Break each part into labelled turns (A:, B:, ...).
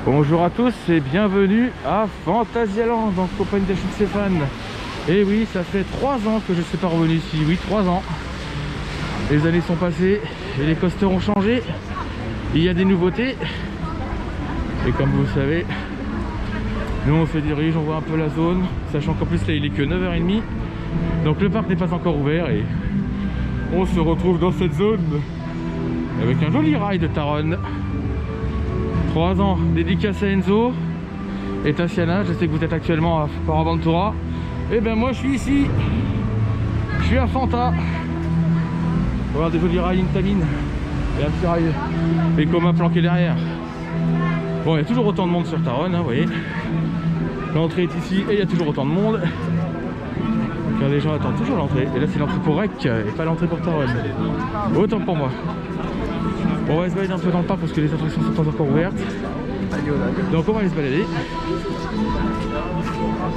A: Bonjour à tous et bienvenue à Phantasialand en compagnie d'Achille Stéphane. Et oui, ça fait 3 ans que je ne suis pas revenu ici, oui 3 ans. Les années sont passées et les coasters ont changé. Il y a des nouveautés. Et comme vous le savez, nous on se dirige, on voit un peu la zone, sachant qu'en plus là il est que 9h30. Donc le parc n'est pas encore ouvert et on se retrouve dans cette zone avec un joli rail de Taronne. 3 ans, dédicace à Enzo et Tassiana. Je sais que vous êtes actuellement à Paraventura. Et ben moi je suis ici. Je suis à Fanta. On va avoir des jolis rails Intamin. Et un petit rail Vekoma planqué derrière. Bon, il y a toujours autant de monde sur Taronne, hein, vous voyez. L'entrée est ici et il y a toujours autant de monde. Car les gens attendent toujours l'entrée. Et là c'est l'entrée pour Rec et pas l'entrée pour Taronne. Autant pour moi. On va se balader un peu dans le parc parce que les attractions sont pas encore ouvertes. Donc on va aller se balader.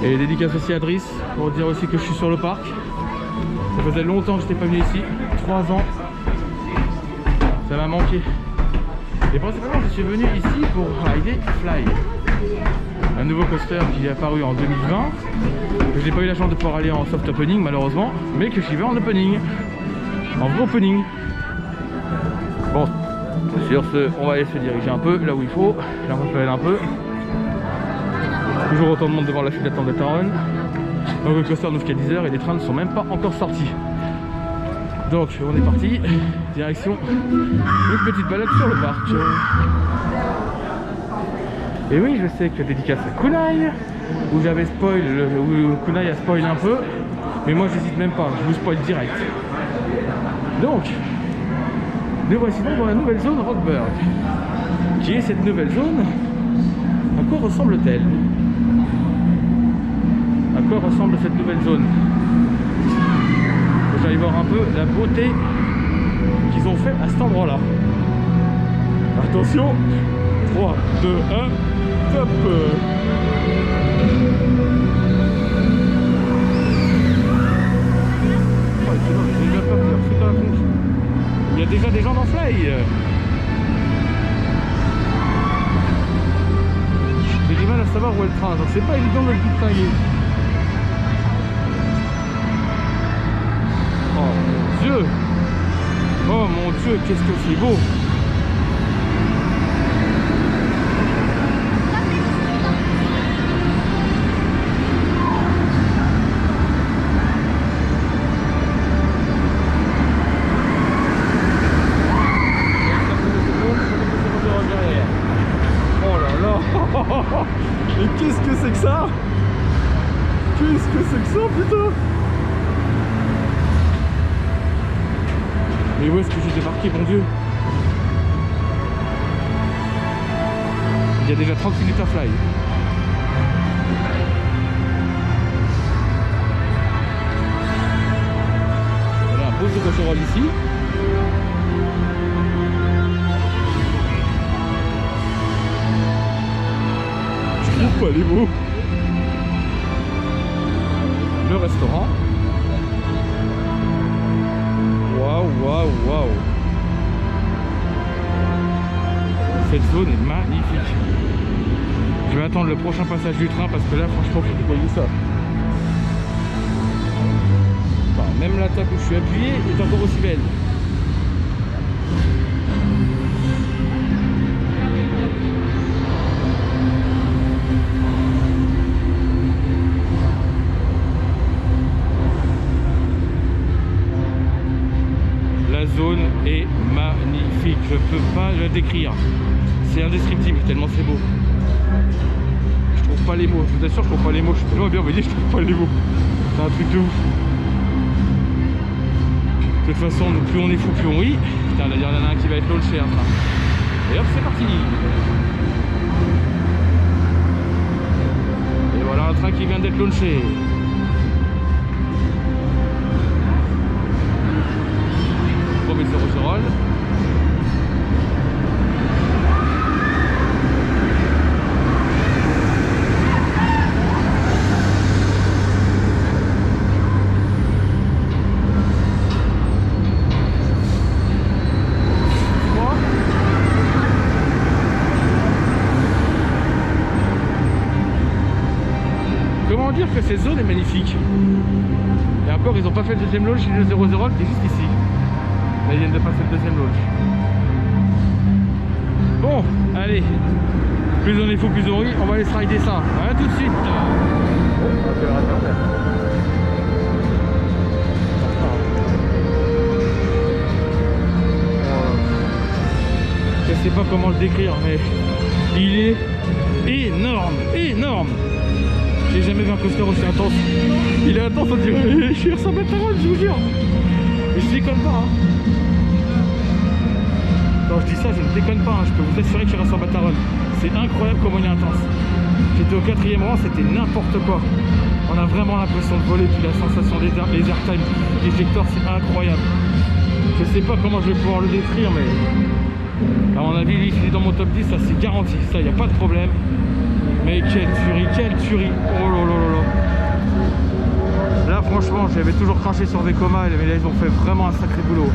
A: Et dédicace aussi à Driss pour dire aussi que je suis sur le parc. Ça faisait longtemps que je n'étais pas venu ici, 3 ans. Ça m'a manqué. Et principalement je suis venu ici pour rider Fly. Un nouveau coaster qui est apparu en 2020. Je n'ai pas eu la chance de pouvoir aller en soft opening malheureusement, mais que j'y vais en opening. En vrai opening. Bon. Sur ce, on va aller se diriger un peu là où il faut. Là on va se balader un peu. Toujours autant de monde devant la file d'attente de Taronne. Donc le coaster n'ouvre qu'à 10h et les trains ne sont même pas encore sortis. Donc on est parti. Direction une petite balade sur le parc. Et oui, je sais que dédicace à Kunai, où j'avais spoil, où Kunai a spoil un peu. Mais moi j'hésite même pas, je vous spoil direct. Donc nous voici donc dans la nouvelle zone Rockburg. Qui est cette nouvelle zone? À quoi ressemble-t-elle? À quoi ressemble cette nouvelle zone? Vous allez voir un peu la beauté qu'ils ont fait à cet endroit-là. Attention, 3, 2, 1, top! Il y a déjà des gens dans Fly. J'ai du mal à savoir où est le train, donc c'est pas évident de le distinguer. Oh mon Dieu! Oh mon Dieu, qu'est-ce que c'est beau! Mais qu'est-ce que c'est que ça? Qu'est-ce que c'est que ça, putain? Mais où est-ce que j'ai débarqué, mon Dieu? Il y a déjà 30 minutes à Fly. Voilà, un beau cochon ici. Je trouve pas les mots. Le restaurant. Waouh, waouh, waouh. Cette zone est magnifique. Je vais attendre le prochain passage du train parce que là, franchement, faut que vous voyez ça. Enfin, même la table où je suis appuyé est encore aussi belle. La zone est magnifique, je peux pas le décrire. C'est indescriptible tellement c'est beau. Je trouve pas les mots, je vous assure je trouve pas les mots, je suis tellement bien envoyé, je trouve pas les mots. C'est un truc de ouf. De toute façon, plus on est fou, plus on rit. Putain, là il y en a un qui va être launché un train. Et hop, c'est parti. Et voilà un train qui vient d'être launché. Professeur Rocherol. comment dire que cette zone est magnifique. Et encore, ils n'ont pas fait le deuxième launch, le 0-0 qui est juste ici. Là, ils viennent de passer le deuxième launch. Bon, allez. Plus on est fou, plus on rit. On va aller se rider ça. A tout de suite. Je sais pas comment le décrire, mais il est énorme, énorme. J'ai jamais vu un coaster aussi intense. Il est intense, on dirait. Je suis sur Battaron, je vous jure. Et je déconne pas. Hein. Quand je dis ça, je ne déconne pas. Hein. Je peux vous assurer que je suis sur Battaron. C'est incroyable comment il est intense. J'étais au 4e rang, c'était n'importe quoi. On a vraiment l'impression de voler, puis la sensation des airtime, l'éjecteur, c'est incroyable. Je sais pas comment je vais pouvoir le décrire, mais à mon avis, il est dans mon top 10, ça c'est garanti, ça, il n'y a pas de problème. Mais quelle tuerie, quelle tuerie. Oh là là là là. Là, franchement, j'avais toujours craché sur Vekoma, mais là, ils ont fait vraiment un sacré boulot.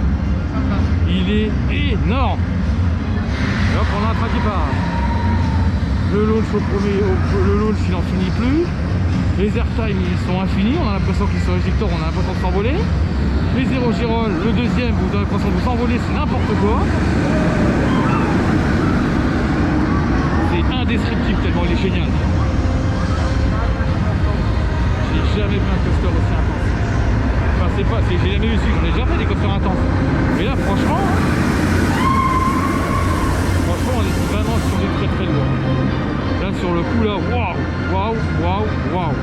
A: Il est énorme. Et hop, on a un train qui part. Le launch le launch, il n'en finit plus. Les airtime, ils sont infinis. On a l'impression qu'ils sont éjecteurs, on a l'impression de s'envoler. Les zéro girol, le deuxième, vous avez l'impression de vous envoler, c'est n'importe quoi. C'est indescriptible tellement il est génial. J'ai jamais vu un coaster aussi intense. Enfin, c'est pas, j'ai jamais vu celui, j'en ai déjà fait des coasters intenses. Mais là, franchement, on est vraiment sur des très très lourds. Là, sur le coup, là, waouh, waouh, waouh, waouh.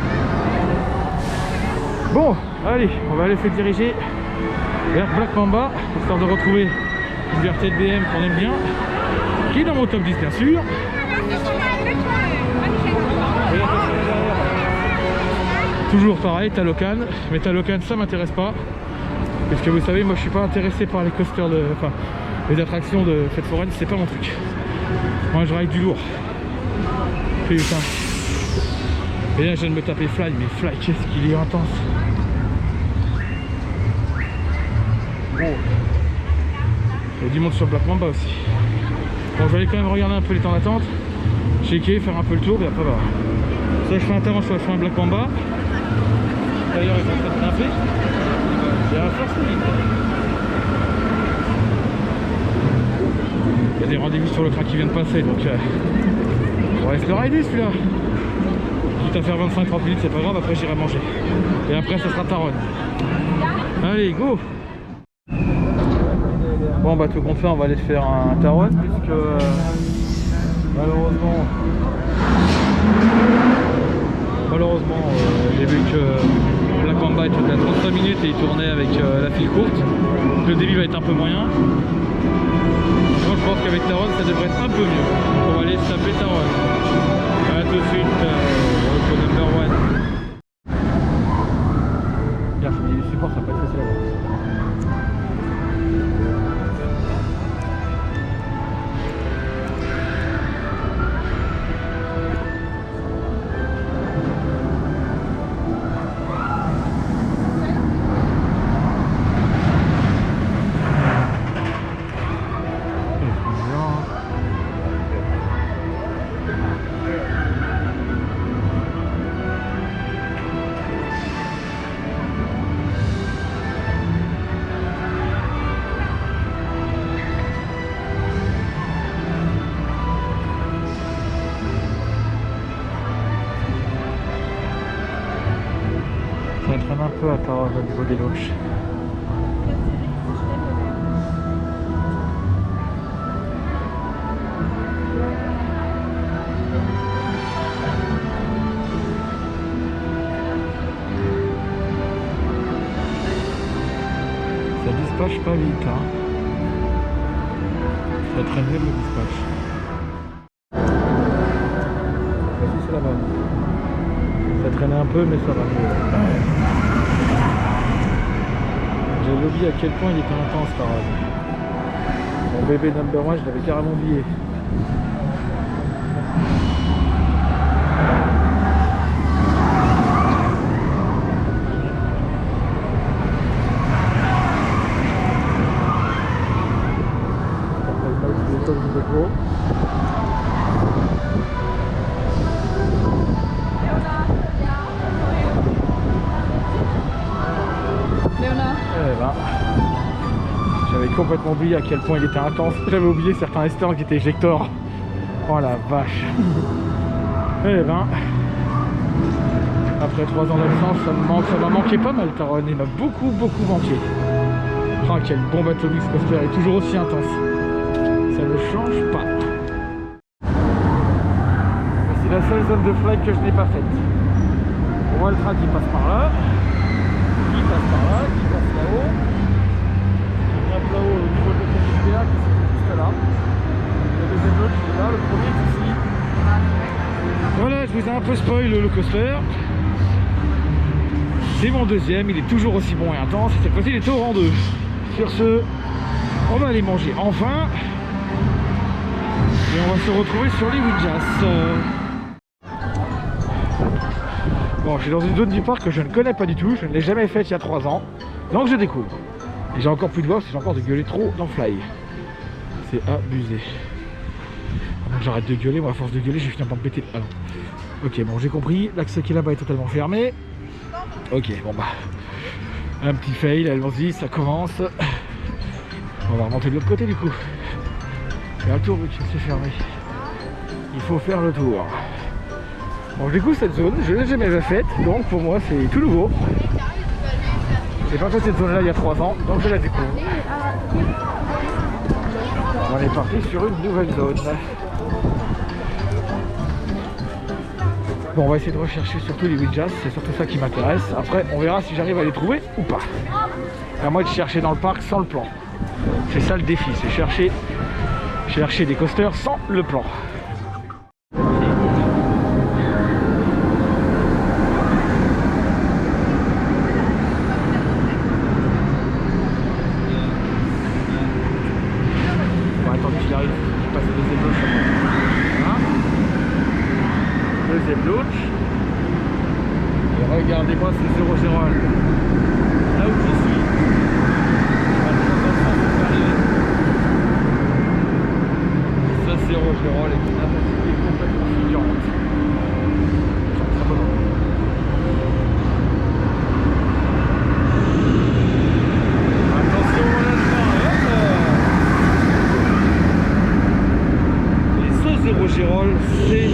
A: Bon, allez, on va aller se diriger vers Black Mamba, histoire de retrouver une VRTBM qu'on aime bien, qui est dans mon top 10 bien sûr. Toujours pareil, Talocan, mais Talocan ça m'intéresse pas, parce que vous savez, moi je suis pas intéressé par les coasters de, enfin, les attractions de fête foraine, c'est pas mon truc. Moi je ride du lourd. Putain. Et là je viens de me taper Fly, mais Fly qu'est-ce qu'il est intense. Oh. Il y a du monde sur Black Mamba aussi. Bon, je vais aller quand même regarder un peu les temps d'attente, checker, faire un peu le tour, et après bah, soit je fais un terrain, soit je fais un Black Mamba. D'ailleurs ils sont en train de grimper. Il y a la force limite. Il y a des rendez-vous sur le train qui vient de passer, donc on va se le rider celui-là. Quitte à faire 25-30 minutes, c'est pas grave, après j'irai manger. Et après ça sera Taronne. Allez, go! Bon bah tout compte fait, on va aller se faire un Taronne, puisque malheureusement j'ai vu que Black Mamba était à 35 minutes et il tournait avec la file courte. Donc le débit va être un peu moyen. Moi je pense qu'avec Taronne ça devrait être un peu mieux. On va aller se taper Taronne. A tout de suite au number 1. Bien, faut du support, ça va pas être facile à voir. Ça traîne un peu à Taronne au niveau des loges. Ça dispatche pas vite, hein. Ça traîne bien le dispatch. Voici c'est la bonne. Ça traînait un peu mais ça va mieux. J'avais oublié à quel point il était intense Taronne. Mon bébé number 1 je l'avais carrément oublié. complètement oublié à quel point il était intense. J'avais oublié certains restaurants qui étaient éjecteurs. Oh la vache. Eh ben, après 3 ans d'absence, ça m'a manqué pas mal, Taron. Il m'a beaucoup manqué. Oh, quel bon bateau Mix Coaster, il est toujours aussi intense. Ça ne change pas. C'est la seule zone de flight que je n'ai pas faite. On voit le train qui passe par là, qui passe par là, qui passe là-haut, qui vient là-haut au niveau de l'EPR qui se trouve juste là. Le deuxième lot qui est là, le premier est ici. Voilà, je vous ai un peu spoil le coaster. C'est mon deuxième, il est toujours aussi bon et intense. Cette fois-ci, il était au rang 2. Sur ce, on va aller manger enfin. Et on va se retrouver sur les Windjass. Bon, je suis dans une zone du parc que je ne connais pas du tout. Je ne l'ai jamais faite il y a 3 ans. Donc je découvre. Et j'ai encore plus de voix parce que j'ai encore de gueuler trop dans Fly. C'est abusé. Donc j'arrête de gueuler, moi à force de gueuler, je vais finir par me péter. Ah non. Ok, bon, j'ai compris. L'accès qui est là-bas est totalement fermé. Ok, bon bah. Un petit fail, allons-y, ça commence. On va remonter de l'autre côté du coup. Faire un tour vu qu'il s'est fermé. Il faut faire le tour. Bon, je découvre cette zone, je ne l'ai jamais faite, donc pour moi c'est tout nouveau. J'ai pas fait cette zone là il y a 3 ans, donc je la découvre. On est parti sur une nouvelle zone. Bon, on va essayer de rechercher surtout les Windjass, c'est surtout ça qui m'intéresse. Après, on verra si j'arrive à les trouver ou pas. À moi de chercher dans le parc sans le plan. C'est ça le défi, c'est chercher des coasters sans le plan. Bon, attends qu'il arrive, je passe le deuxième bloc. Deuxième bloc. Et regardez-moi ces 0 Gérald. Là où je suis. Ça 0 Gérald est une intensité complètement figurante. Très bon. Attention là-dedans. Et ce 0 Gérald, c'est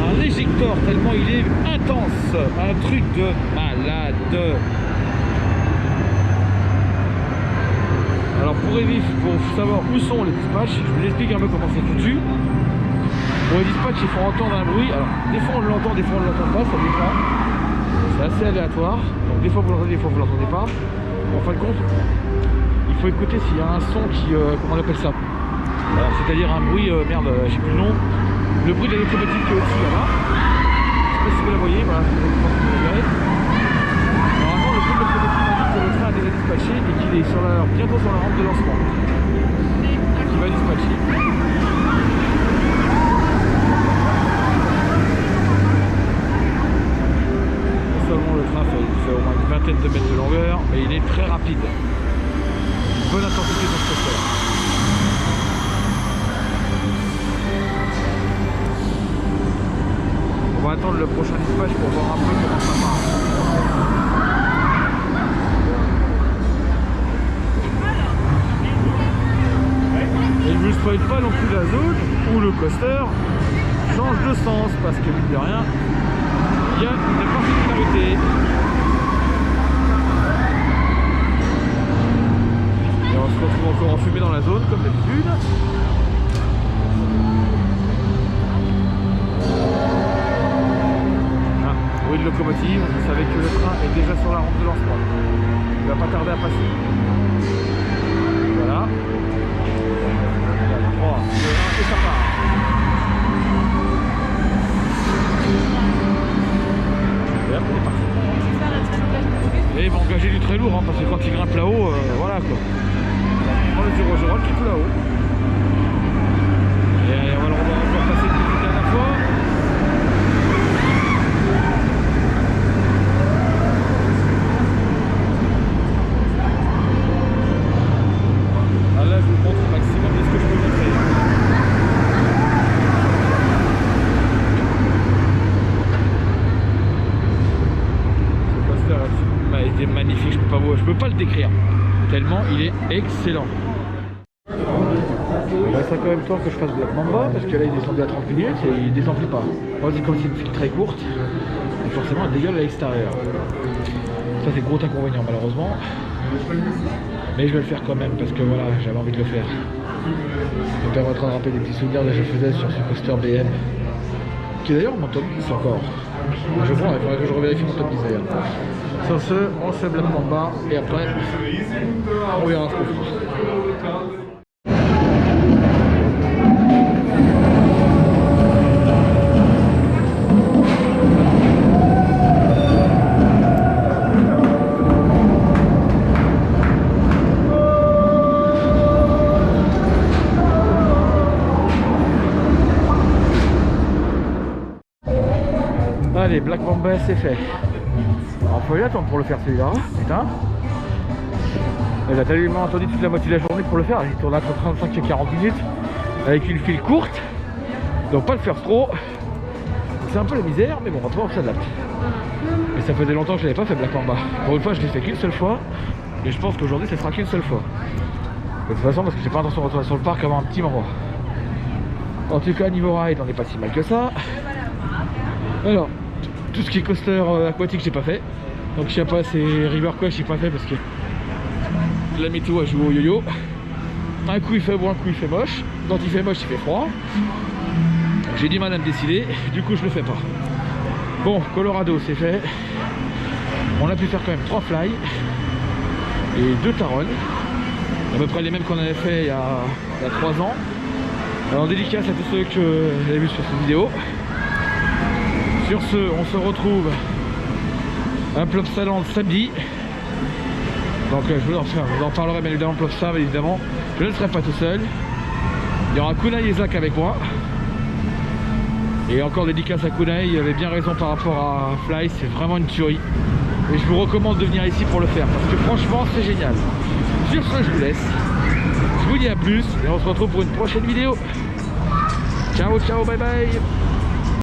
A: un éjecteur tellement il est intense, un truc de malade. Alors pour savoir où sont les dispatchs, je vous explique un peu comment c'est foutu. Pour les dispatchs, il faut entendre un bruit. Alors des fois on l'entend, des fois on ne l'entend pas, ça dépend. C'est assez aléatoire. Donc des fois vous l'entendez, des fois vous ne l'entendez pas. En fin de compte, il faut écouter s'il y a un son qui, comment on appelle ça, c'est-à-dire un bruit, merde, j'ai plus le nom. Le bruit de la locomotive qui est au-dessus là-bas. Je sais pas si vous la voyez, voilà, je pense que vous la verrez. Normalement, le bruit de la locomotive indique que le train a déjà dispatché et qu'il est bientôt sur la rampe de lancement. Qui va dispatcher. Non seulement le train fait au moins une vingtaine de mètres de longueur, mais il est très rapide. Bonne intensité dans ce coaster. On va attendre le prochain dispatch pour voir un peu comment ça marche. Et je ne vous spoil pas non plus la zone où le coaster change de sens parce que mine de rien, il y a une particularité. Et on se retrouve encore enfumé dans la zone comme d'habitude. Bruit de locomotive, vous savez que le train est déjà sur la rampe de lancement. Il ne va pas tarder à passer. Voilà. 3, 2, 1 et ça part. Et hop, on est parti. Et il va engager du très lourd, hein, parce que quand il grimpe là-haut, voilà quoi. On prend le 0 Gérald qui est tout là-haut. Et on va le revoir passer une petite dernière fois. Là, je vous montre au maximum de ce que je peux montrer. Ce coaster a été magnifique, je peux pas le décrire. Tellement il est excellent. même temps que je fasse Black Mamba, parce que là il est descendu à 30 minutes et il descend plus pas. Moi c'est comme c'est une file très courte, et forcément elle dégueule à l'extérieur. Ça c'est gros inconvénient malheureusement. Mais je vais le faire quand même parce que voilà, j'avais envie de le faire. Ça me permettra de rappeler des petits souvenirs que je faisais sur ce coaster BM. Qui est d'ailleurs mon top 10 encore. Je vois, il faudrait que je revérifie mon top 10 d'ailleurs. Sur ce, on se Black Mamba et après on verra ce qu'on fera. Allez, Black Mamba c'est fait. Alors faut y attendre pour le faire celui-là, putain. Elle a tellement attendu toute la moitié de la journée pour le faire. Il tourne entre 35 et 40 minutes avec une file courte. Donc pas le faire trop. C'est un peu la misère, mais bon, après on s'adapte. Mais ça faisait longtemps que je n'avais pas fait Black Mamba. Pour une fois je l'ai fait qu'une seule fois. Et je pense qu'aujourd'hui ça sera qu'une seule fois. De toute façon parce que j'ai pas intention de retourner sur le parc avant un petit moment. En tout cas niveau ride on n'est pas si mal que ça. Alors, tout ce qui est coaster aquatique j'ai pas fait. Donc je sais pas, c'est River Quest j'ai pas fait parce que la météo a joué au yo-yo. Un coup il fait beau, un coup il fait moche. Quand il fait moche il fait froid. J'ai du mal à me décider, du coup je le fais pas. Bon, Colorado c'est fait. On a pu faire quand même 3 fly et 2 taronnes. À peu près les mêmes qu'on avait fait il y a 3 ans. Alors dédicace à tous ceux que vous avez vu sur cette vidéo. Sur ce, on se retrouve à Plopsaland samedi. Donc je vous en parlerai bien évidemment Plopsa, évidemment. Je ne serai pas tout seul. Il y aura Kunai et Zach avec moi. Et encore dédicace à Kunai, il avait bien raison par rapport à Fly, c'est vraiment une tuerie. Et je vous recommande de venir ici pour le faire parce que franchement c'est génial. Sur ce, je vous laisse. Je vous dis à plus et on se retrouve pour une prochaine vidéo. Ciao, ciao, bye bye.